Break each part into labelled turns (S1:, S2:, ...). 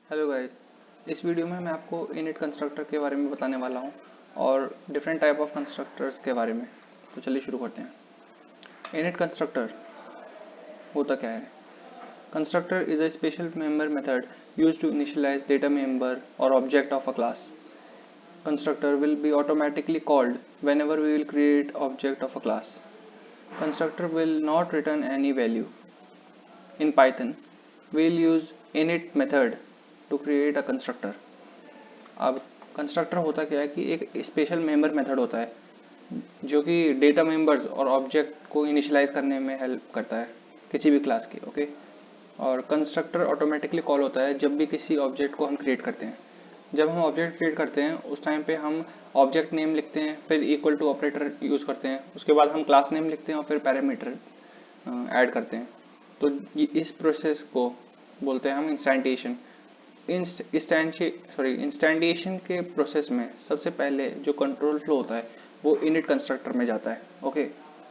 S1: Hello guys, इस video में मैं आपको इनिट कंस्ट्रक्टर के बारे में बताने वाला हूँ और डिफरेंट टाइप ऑफ कंस्ट्रक्टर्स के बारे में। तो चलिए शुरू करते हैं। इनिट कंस्ट्रक्टर होता क्या है? Constructor is a special member method used to initialize data member or object of a class. Constructor will be automatically called whenever we will create object of a class. Constructor will not return any value. In Python, we will use init method to create a constructor. अब constructor होता क्या है कि एक special member method होता है जो कि डेटा मेंबर्स और ऑब्जेक्ट को इनिशियलाइज करने में हेल्प करता है किसी भी क्लास की। ओके, और कंस्ट्रक्टर ऑटोमेटिकली कॉल होता है जब भी किसी ऑब्जेक्ट को हम क्रिएट करते हैं। जब हम ऑब्जेक्ट क्रिएट करते हैं उस टाइम पे हम ऑब्जेक्ट नेम लिखते हैं, फिर इक्वल टू ऑपरेटर यूज़ करते हैं, उसके बाद हम क्लास नेम लिखते हैं और फिर पैरामीटर ऐड करते हैं। तो इस प्रोसेस को बोलते हैं हम इंस्टेंटिएशन। इंस्टेंटिएशन के प्रोसेस में सबसे पहले जो कंट्रोल फ्लो होता है वो इनिट कंस्ट्रक्टर में जाता है। ओके,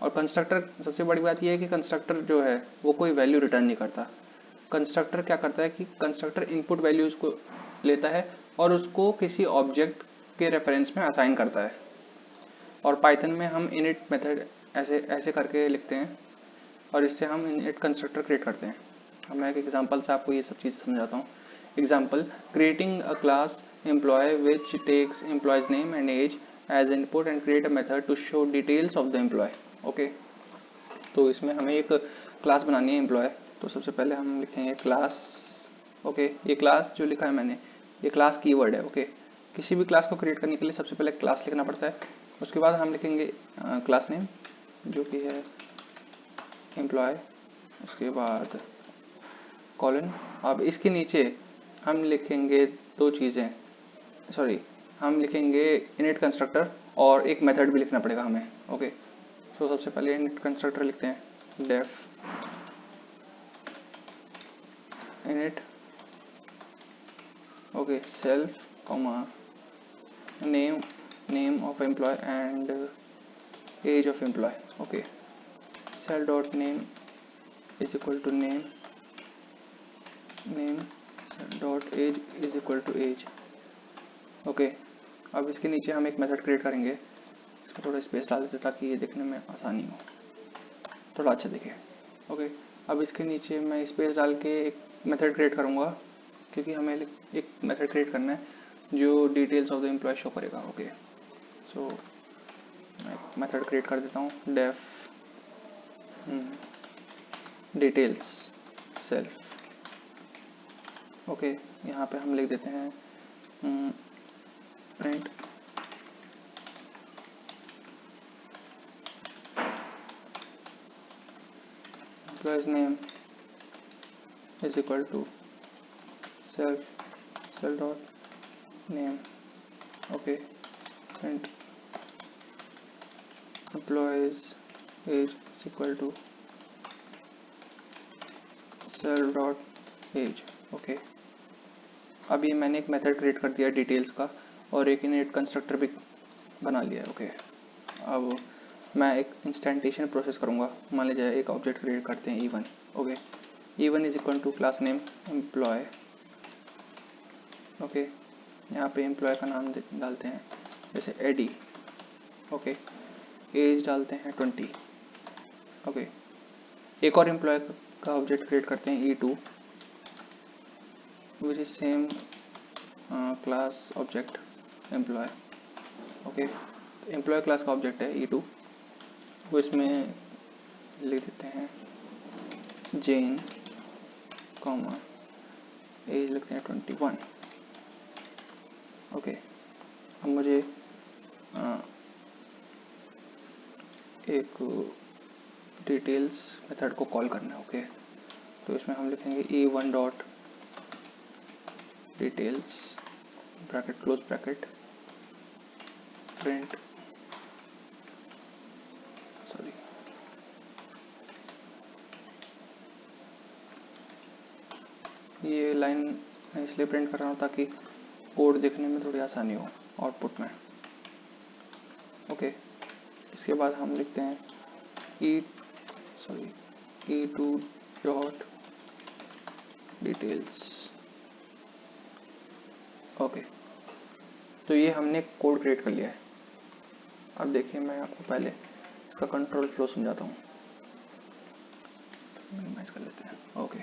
S1: और कंस्ट्रक्टर सबसे बड़ी बात यह है कि कंस्ट्रक्टर जो है वो कोई वैल्यू रिटर्न नहीं करता। कंस्ट्रक्टर क्या करता है कि कंस्ट्रक्टर इनपुट वैल्यूज को लेता है और उसको किसी ऑब्जेक्ट के रेफरेंस में असाइन करता है। और पाइथन में हम इनिट मेथड ऐसे ऐसे करके लिखते हैं और इससे हम इनिट कंस्ट्रक्टर क्रिएट करते हैं। अब मैं एक एग्जांपल से आपको ये सब चीज़ समझाता हूँ। Example, creating a class employee which takes employee's name and age as input and create a method to show details of the employee. Okay, तो इसमें हमें एक क्लास बनानी है एम्प्लॉय। तो सबसे पहले हम लिखेंगे क्लास। ओके, ये क्लास जो लिखा है मैंने, ये क्लास कीवर्ड है। ओके, किसी भी क्लास को क्रिएट करने के लिए सबसे पहले क्लास लिखना पड़ता है। उसके बाद हम लिखेंगे क्लास नेम जो कि है एम्प्लॉय, उसके बाद कॉलन। अब इसके नीचे हम लिखेंगे दो चीज़ें, हम लिखेंगे इनिट कंस्ट्रक्टर और एक मेथड भी लिखना पड़ेगा हमें। ओके, तो सबसे पहले इनिट कंस्ट्रक्टर लिखते हैं, def init, okay, self comma name of employee and age of employee. Okay, self dot name is equal to name dot age is equal to age. Okay, अब इसके नीचे हम एक मेथड क्रिएट करेंगे। इसका थोड़ा स्पेस डाल देते ताकि ये देखने में आसानी हो, थोड़ा अच्छा दिखे। ओके, अब इसके नीचे मैं स्पेस डाल के एक मेथड क्रिएट करूँगा क्योंकि हमें एक मेथड क्रिएट करना है जो details of the employee show करेगा। ओके, सो मैं एक मेथड क्रिएट कर देता हूँ, डेफ डिटेल्स सेल्फ। ओके, यहाँ पे हम लिख देते हैं print employees name is equal to cell dot name. Okay, and employees age is equal to cell dot age. Okay, अभी मैंने एक मेथड क्रिएट कर दिया डिटेल्स का और एक इनिट कंस्ट्रक्टर भी बना लिया। ओके, अब मैं एक इंस्टेंटेशन प्रोसेस करूँगा। मान लीजिए एक ऑब्जेक्ट क्रिएट करते हैं E1। Okay, E1 is equal to class name employee. Okay, यहाँ पे एम्प्लॉय का नाम डालते हैं जैसे एडी। ओके, एज डालते हैं 20। ओके, एक और एम्प्लॉय का ऑब्जेक्ट क्रिएट करते हैं E2 which is same class object employee. Okay, employee class का ऑब्जेक्ट है E2, वो इसमें लिख देते हैं जेन कॉमा एज लिखते हैं 21। ओके, अब मुझे एक डिटेल्स मेथड को कॉल करना है। ओके, तो इसमें हम लिखेंगे E1 dot details bracket close bracket print ये लाइन मैं इसलिए प्रिंट कर रहा हूँ ताकि कोड देखने में थोड़ी आसानी हो आउटपुट में। ओके, इसके बाद हम लिखते हैं E2 डॉट डिटेल्स ओके, तो ये हमने कोड क्रिएट कर लिया है। अब देखिए मैं आपको पहले इसका कंट्रोल फ्लो समझाता हूँ। मिनिमाइज कर लेते हैं। ओके,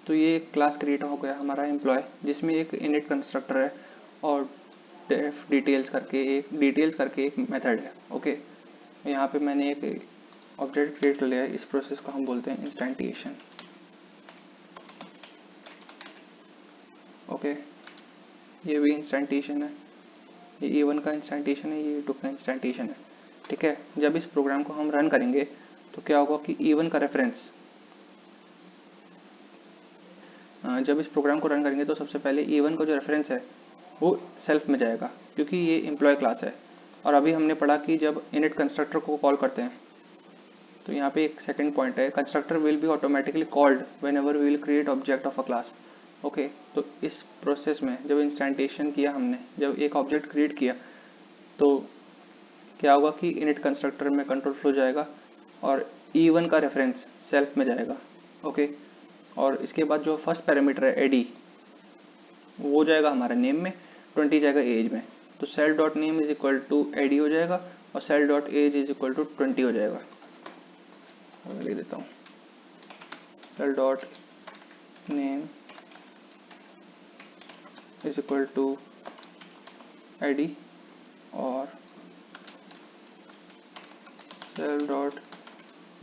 S1: तो ये एक क्लास क्रिएट हो गया हमारा एम्प्लॉय, जिसमें एक इनिट कंस्ट्रक्टर है और डेफ डिटेल्स करके एक मेथड है। ओके, यहाँ पे मैंने एक ऑब्जेक्ट क्रिएट कर लिया है। इस प्रोसेस को हम बोलते हैं इंस्टेंटिएशन। ओके, ये भी इंस्टेंटिएशन है, ये E1 का इंस्टेंटिएशन है, ये E2 का इंस्टेंटिएशन है। ठीक है, जब इस प्रोग्राम को हम रन करेंगे तो क्या होगा कि E1 का रेफरेंस, जब इस प्रोग्राम को रन करेंगे तो सबसे पहले E1 का जो रेफरेंस है वो सेल्फ में जाएगा, क्योंकि ये एम्प्लॉय क्लास है। और अभी हमने पढ़ा कि जब इनिट कंस्ट्रक्टर को कॉल करते हैं, तो यहाँ पे एक सेकंड पॉइंट है, constructor will be automatically called whenever we will create object of a class. Okay, तो इस प्रोसेस में जब इंस्टेंटेशन किया हमने, जब एक ऑब्जेक्ट क्रिएट किया, तो क्या होगा कि इनिट कंस्ट्रक्टर में कंट्रोल फ्लो जाएगा और E1 का रेफरेंस सेल्फ में जाएगा। ओके, और इसके बाद जो फर्स्ट पैरामीटर है एडी, वो जाएगा हमारा नेम में, 20 जाएगा एज में। तो cell dot name is equal to AD हो जाएगा और cell dot age is equal to 20 हो जाएगा। मैं लिख देता हूँ, cell dot name is equal to AD और cell dot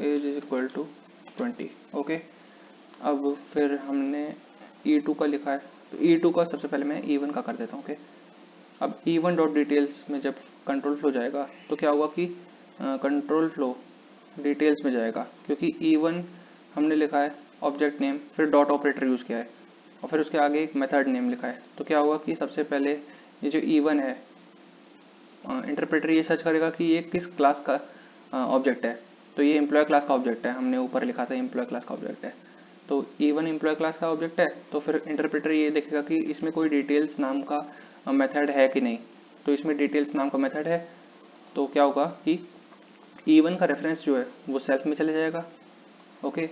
S1: age is equal to 20। Okay, अब फिर हमने E2 का लिखा है, तो E2 का सबसे पहले मैं E1 का कर देता हूँ। ओके, अब E1 डॉट डिटेल्स में जब कंट्रोल फ्लो जाएगा तो क्या होगा कि कंट्रोल फ्लो डिटेल्स में जाएगा, क्योंकि E1 हमने लिखा है ऑब्जेक्ट नेम, फिर डॉट ऑपरेटर यूज़ किया है और फिर उसके आगे एक मेथड नेम लिखा है। तो क्या होगा कि सबसे पहले ये जो E1 है, इंटरप्रेटर ये सर्च करेगा कि ये किस क्लास का ऑब्जेक्ट है। तो ये एम्प्लॉय क्लास का ऑब्जेक्ट है, हमने ऊपर लिखा था एम्प्लॉय क्लास का ऑब्जेक्ट है। तो E1 एम्प्लॉय क्लास का ऑब्जेक्ट है, तो फिर इंटरप्रेटर ये देखेगा कि इसमें कोई डिटेल्स नाम का मेथड है कि नहीं। तो इसमें डिटेल्स नाम का मेथड है, तो क्या होगा कि E1 का रेफरेंस जो है वो सेल्फ में चले जाएगा। ओके,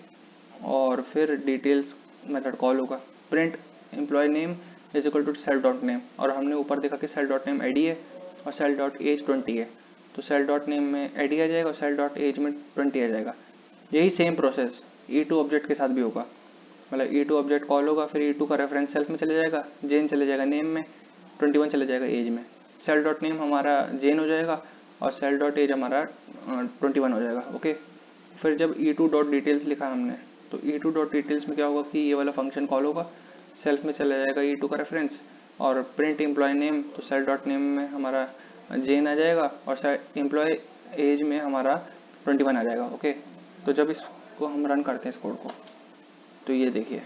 S1: और फिर डिटेल्स मेथड कॉल होगा, print employee name is equal to self dot name, और हमने ऊपर देखा कि सेल डॉट नेम एडी है और सेल डॉट एज 20 है। तो सेल डॉट नेम में एडी आ जाएगा और सेल डॉट एज में 20 आ जाएगा। यही सेम प्रोसेस E2 ऑब्जेक्ट के साथ भी होगा, मतलब E2 ऑब्जेक्ट कॉल होगा, फिर E2 का रेफरेंस सेल्फ में चले जाएगा, जेन चले जाएगा नेम में, 21 चले जाएगा एज में। सेल डॉट नेम हमारा जेन हो जाएगा और सेल डॉट एज हमारा 21 हो जाएगा। ओके, फिर जब E2 डॉट डिटेल्स लिखा हमने, तो E2 डॉट डिटेल्स में क्या होगा कि ये वाला फंक्शन कॉल होगा, सेल्फ में चला जाएगा E2 का रेफरेंस, और प्रिंट एम्प्लॉय नेम, तो सेल डॉट नेम में हमारा जेन आ जाएगा और एम्प्लॉय एज में हमारा 21 आ जाएगा। ओके, तो जब इसको हम रन करते हैं इस कोड को, तो ये देखिए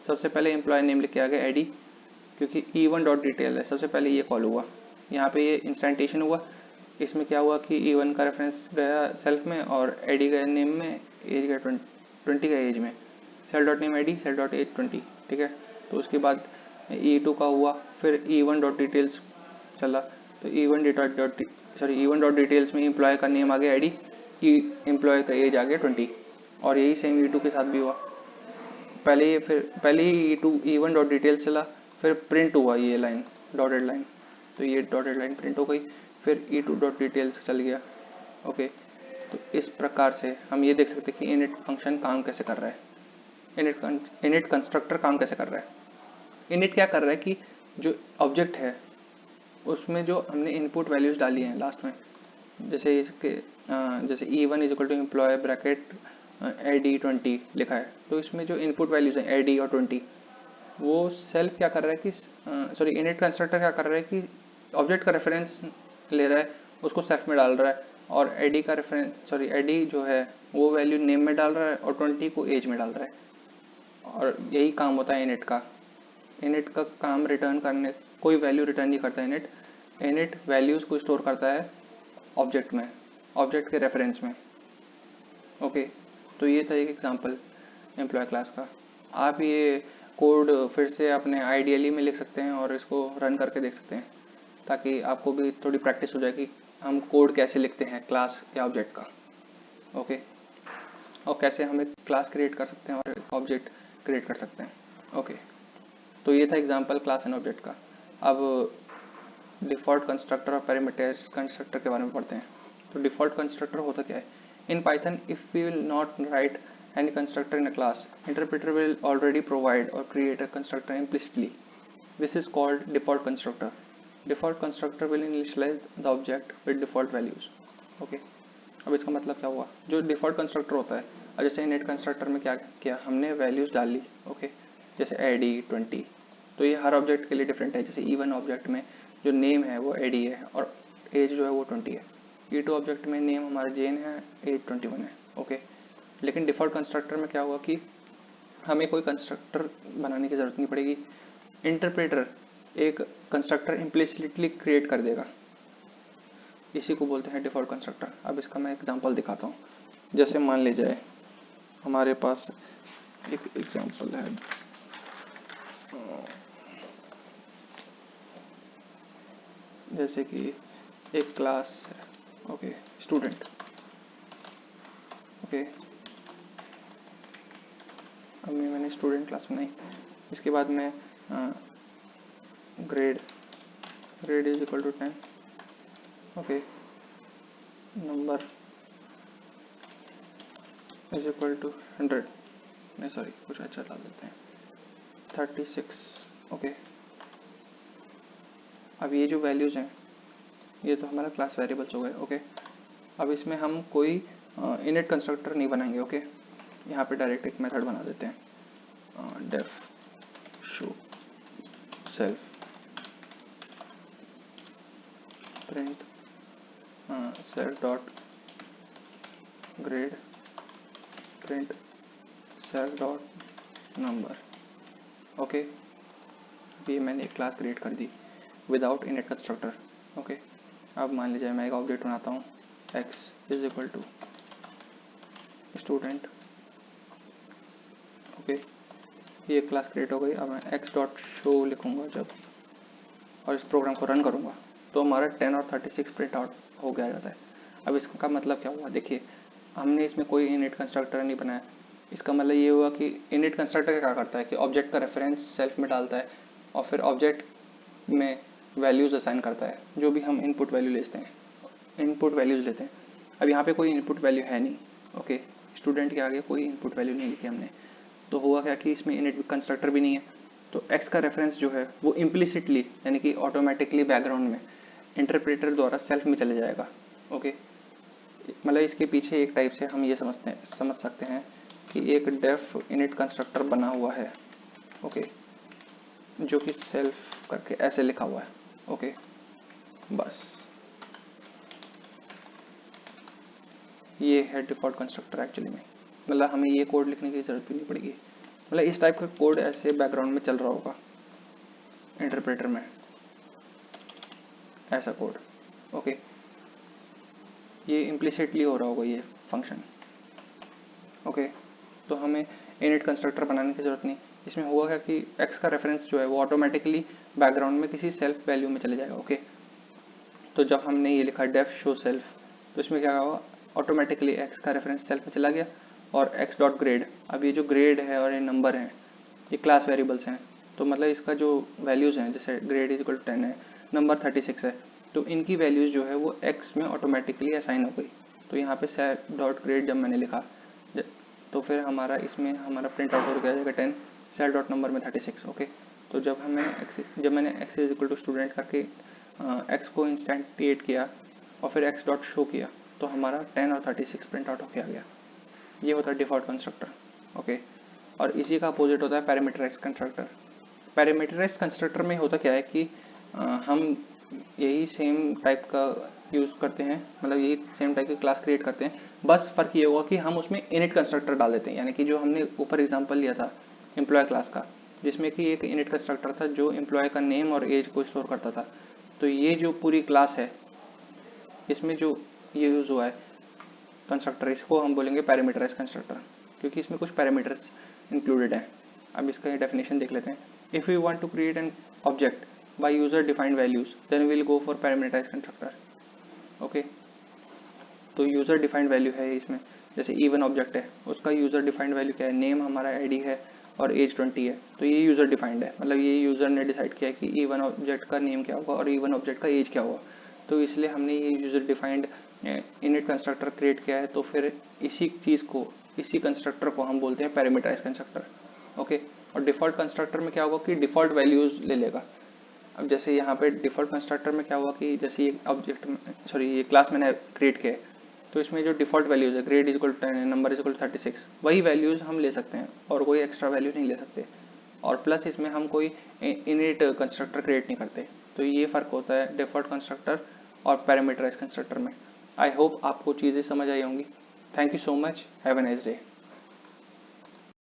S1: सबसे पहले एम्प्लॉय नेम लिख के आ गया एडी, क्योंकि E1 डॉट डिटेल है, सबसे पहले ये कॉल हुआ, यहाँ पे ये इंस्टेंटेशन हुआ। इसमें क्या हुआ कि E1 का रेफरेंस गया सेल्फ में और एडी गया नेम में, एज गया 20 का एज में, self dot name Eddie, self dot age 20। ठीक है, तो उसके बाद E2 का हुआ, फिर E1 डॉट डिटेल्स चला, तो E1 डॉट डिटेल्स में एम्प्लॉय का नेम आ गया एडी, एम्प्लॉय का एज आ गया 20, और यही सेम E2 के साथ भी हुआ। पहले ही E1 डॉट डिटेल्स चला, फिर प्रिंट हुआ ये लाइन, डॉटेड लाइन, तो ये डॉटेड लाइन प्रिंट हो गई, फिर E2 डॉट डिटेल्स चल गया। ओके, तो इस प्रकार से हम ये देख सकते हैं कि इनिट फंक्शन काम कैसे कर रहा है, इनिट कंस्ट्रक्टर काम कैसे कर रहा है। इनिट क्या कर रहा है कि जो ऑब्जेक्ट है उसमें जो हमने इनपुट वैल्यूज डाली हैं लास्ट में, जैसे जैसे E1 is equal to employee bracket Eddie 20 लिखा है, तो इसमें जो इनपुट वैल्यूज हैं एडी और 20, वो सेल्फ क्या कर रहा है कि इनिट कंस्ट्रक्टर क्या कर रहा है कि ऑब्जेक्ट का रेफरेंस ले रहा है, उसको सेल्फ में डाल रहा है, और एडी जो है वो वैल्यू नेम में डाल रहा है और 20 को एज में डाल रहा है। और यही काम होता है इनिट का काम रिटर्न करने, कोई वैल्यू रिटर्न नहीं करता इनिट वैल्यूज को स्टोर करता है ऑब्जेक्ट में, ऑब्जेक्ट के रेफरेंस में। ओके, तो ये था एक एग्जांपल एम्प्लॉय क्लास का। आप ये कोड फिर से अपने आइडियली में लिख सकते हैं और इसको रन करके देख सकते हैं, ताकि आपको भी थोड़ी प्रैक्टिस हो जाए कि हम कोड कैसे लिखते हैं क्लास या ऑब्जेक्ट का। ओके, और कैसे हम एक क्लास क्रिएट कर सकते हैं और एक ऑब्जेक्ट क्रिएट कर सकते हैं। ओके, तो ये था एग्जांपल क्लास एंड ऑब्जेक्ट का। अब डिफ़ॉल्ट कंस्ट्रक्टर और पैरामीटराइज्ड कंस्ट्रक्टर के बारे में पढ़ते हैं। तो डिफ़ॉल्ट कंस्ट्रक्टर होता क्या है? In Python if we will not write any constructor in a class, interpreter will already provide or create a constructor implicitly. This is called default constructor. Default constructor will initialize the object with default values. Okay. अब इसका मतलब क्या हुआ? जो default constructor होता है, और जैसे इनिट कंस्ट्रक्टर में क्या किया हमने, वैल्यूज़ डाल ली। ओके, जैसे id 20, तो ये हर ऑब्जेक्ट के लिए डिफरेंट है। जैसे E1 ऑब्जेक्ट में जो नेम है वो id है और एज जो है वो 20 है। E2 ऑब्जेक्ट में नेम हमारा जेन है, एज 21 है। ओके, लेकिन डिफ़ॉल्ट कंस्ट्रक्टर में क्या हुआ कि हमें कोई कंस्ट्रक्टर बनाने की ज़रूरत नहीं पड़ेगी। इंटरप्रेटर एक कंस्ट्रक्टर इम्प्लिसिटली क्रिएट कर देगा, इसी को बोलते हैं डिफ़ॉल्ट कंस्ट्रक्टर। अब इसका मैं एग्जांपल दिखाता हूँ। जैसे मान ली जाए हमारे पास एक एग्जांपल है, जैसे कि एक क्लास है, ओके, स्टूडेंट। ओके, अब मैंने स्टूडेंट क्लास बनाई। इसके बाद मैं grade is equal to 10। Okay, number is equal to 100, नहीं सॉरी कुछ अच्छा डाल देते हैं, 36। ओके, अब ये जो वैल्यूज़ हैं ये तो हमारा क्लास वेरिएबल्स हो गए। ओके, अब इसमें हम कोई इनिट कंस्ट्रक्टर नहीं बनाएंगे। ओके, यहाँ पे डायरेक्ट एक मेथड बना देते हैं, def show self print self dot grade print self dot number. Okay, ये मैंने एक क्लास क्रिएट कर दी विदाउट इनिट कंस्ट्रक्टर। ओके, अब मान लीजिए मैं एक ऑब्जेक्ट बनाता हूँ, x is equal to student. Okay, ये क्लास क्रिएट हो गई। अब मैं x डॉट शो लिखूँगा जब, और इस प्रोग्राम को रन करूँगा तो हमारा 10 और 36 प्रिंट आउट हो गया जाता है। अब इसका मतलब क्या हुआ? देखिए, हमने इसमें कोई इनिट कंस्ट्रक्टर नहीं बनाया। इसका मतलब ये हुआ कि इनिट कंस्ट्रक्टर क्या करता है कि ऑब्जेक्ट का रेफरेंस सेल्फ में डालता है और फिर ऑब्जेक्ट में वैल्यूज़ असाइन करता है, जो भी हम इनपुट वैल्यू लेते हैं, इनपुट वैल्यूज़ लेते हैं। अब यहाँ पे कोई इनपुट वैल्यू है नहीं। ओके, स्टूडेंट के आगे कोई इनपुट वैल्यू नहीं लिखी हमने, तो हुआ क्या कि इसमें इनिट कंस्ट्रक्टर भी नहीं है। तो x का रेफरेंस जो है वो इम्प्लिसिटली यानी कि ऑटोमेटिकली बैकग्राउंड में इंटरप्रेटर द्वारा सेल्फ में चले जाएगा। ओके, मतलब इसके पीछे एक टाइप से हम ये समझ सकते हैं कि एक डेफ इनिट कंस्ट्रक्टर बना हुआ है। ओके, जो कि सेल्फ करके ऐसे लिखा हुआ है। ओके, बस ये है डिफ़ॉल्ट कंस्ट्रक्टर एक्चुअली में। मतलब हमें ये कोड लिखने की ज़रूरत भी नहीं पड़ेगी। मतलब इस टाइप का कोड ऐसे बैकग्राउंड में चल रहा होगा इंटरप्रेटर में, ऐसा कोड। ओके, ये इम्प्लिसिटली हो रहा होगा ये फंक्शन। ओके, तो हमें इनिट कंस्ट्रक्टर बनाने की ज़रूरत नहीं। इसमें हुआ क्या कि x का रेफरेंस जो है वो ऑटोमेटिकली बैकग्राउंड में किसी सेल्फ वैल्यू में चले जाएगा। ओके, तो जब हमने ये लिखा डेफ शो सेल्फ, तो इसमें क्या हुआ, ऑटोमेटिकली x का रेफरेंस सेल्फ में चला गया और x डॉट ग्रेड, अब ये जो ग्रेड है और ये नंबर हैं ये क्लास वेरिएबल्स हैं, तो मतलब इसका जो वैल्यूज़ हैं, जैसे ग्रेड इज इक्वल टू 10 है, नंबर 36 है, तो इनकी वैल्यूज़ जो है वो x में ऑटोमेटिकली असाइन हो गई। तो यहाँ पे सेट डॉट ग्रेड जब मैंने लिखा तो फिर हमारा इसमें हमारा प्रिंट आउट हो जाएगा 10, सेल डॉट नंबर में 36। ओके, तो जब मैंने x is equal to student करके x को इंस्टेंटिएट किया और फिर x डॉट शो किया तो हमारा 10 और 36 प्रिंट आउट होके आ गया। ये होता है डिफ़ॉल्ट कंस्ट्रक्टर। ओके, और इसी का अपोजिट होता है पैरामीटराइज्ड कंस्ट्रक्टर। पैरामीटराइज्ड कंस्ट्रक्टर में होता क्या है कि हम यही सेम टाइप का यूज़ करते हैं, मतलब यही सेम टाइप की क्लास क्रिएट करते हैं, बस फ़र्क ये होगा कि हम उसमें इनिट कंस्ट्रक्टर डाल देते हैं। यानी कि जो हमने ऊपर एग्जांपल लिया था एम्प्लॉय क्लास का, जिसमें कि एक इनिट कंस्ट्रक्टर था जो एम्प्लॉय का नेम और एज को स्टोर करता था, तो ये जो पूरी क्लास है इसमें जो ये यूज़ हुआ है कंस्ट्रक्टर, इसको हम बोलेंगे पैरामीटराइज कंस्ट्रक्टर, क्योंकि इसमें कुछ पैरामीटर्स इंक्लूडेड हैं। अब इसका डेफिनेशन देख लेते हैं। If you want to create an object by user defined values then we'll go for parameterized constructor। Okay, तो यूज़र डिफाइंड वैल्यू है इसमें, जैसे E1 ऑब्जेक्ट है उसका यूज़र डिफाइंड वैल्यू क्या है, नेम हमारा आईडी है और एज 20 है, तो ये यूज़र डिफाइंड है, मतलब ये यूज़र ने डिसाइड किया है कि E1 ऑब्जेक्ट का नेम क्या होगा और E1 ऑब्जेक्ट का एज क्या होगा। तो इसलिए हमने ये user defined init constructor create किया है। तो फिर इसी कंस्ट्रक्टर को हम बोलते हैं पैरामीटराइज कंस्ट्रक्टर। ओके, और डिफ़ॉल्ट कंस्ट्रक्टर में क्या होगा कि डिफ़ॉल्ट वैल्यूज़ ले लेगा। अब जैसे यहाँ पे डिफ़ॉल्ट कंस्ट्रक्टर में क्या हुआ कि जैसे ये ये क्लास मैंने क्रिएट किया है, तो इसमें जो डिफ़ॉल्ट वैल्यूज़ है grade is equal to 10, number is equal to 36, वही वैल्यूज़ हम ले सकते हैं और कोई एक्स्ट्रा वैल्यू नहीं ले सकते। और प्लस इसमें हम कोई इनिट कंस्ट्रक्टर क्रिएट नहीं करते। तो ये फ़र्क होता है डिफ़ॉल्ट कंस्ट्रक्टर और पैरामीटराइज कंस्ट्रक्टर में। आई होप आपको चीज़ें समझ आई होंगी। Thank you so much, have a nice day.